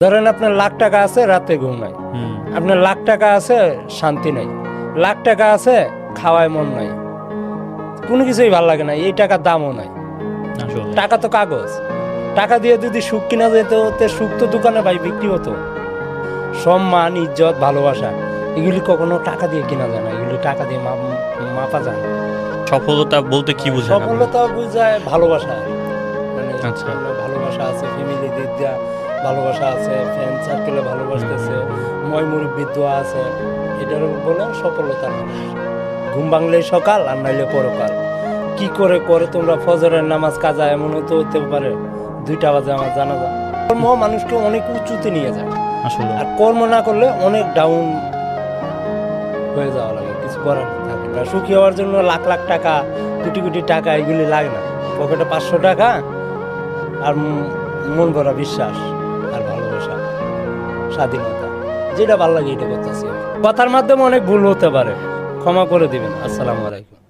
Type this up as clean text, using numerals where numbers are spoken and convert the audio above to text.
ধরেন আপনার লাখ টাকা আছে, রাতে ঘুম নাই। আপনার লাখ টাকা আছে, শান্তি নাই। লাখ টাকা আছে, খাওয়ায় মন নাই, কোনো কিছুই ভালো লাগে না, এই টাকার দামও নাই। টাকা তো কাগজ, টাকা দিয়ে যদি সুখ কিনা যেত, সুখ তো দোকানে ভাই বিক্রি হতো। সম্মান, ইজ্জত, ভালোবাসা এগুলি কখনো টাকা দিয়ে কিনা যায় না, এগুলি টাকা দিয়ে মাপা যায় না। সফলতা বলতে কি বোঝায়? সফলতা বোঝায় ভালোবাসা, মানে আচ্ছা। ভালোবাসা আছে, ফ্যামিলি দিক দিয়া ভালোবাসা আছে, ফ্রেন্ড সার্কেলে ভালোবাসতেছে, ময় মুরব্বির দোয়া আছে, এটার বলে সফলতা। ঘুম ভাঙলেই সকাল আর নাইলে পরকাল। কি করে করে তোমরা ফজরের নামাজ কাজা, এমনও তো হতে পারে 2টা বাজে আমার জানা যায়। কর্ম মানুষকে অনেক উঁচুতে নিয়ে যায় আসলে আর কর্ম না করলে অনেক ডাউন হয়ে যাওয়া লাগে, কিছু করার থাকে না। সুখী হওয়ার জন্য লাখ লাখ টাকা, কোটি কোটি টাকা এগুলি লাগে না। পকেটে 500 টাকা আর মন ভরা বিশ্বাস আর ভালোবাসা, স্বাধীনতা, যেটা ভালো লাগে এটা করতেছি। কথার মাধ্যমে অনেক ভুল হতে পারে, ক্ষমা করে দিবেন। আসসালামু আলাইকুম।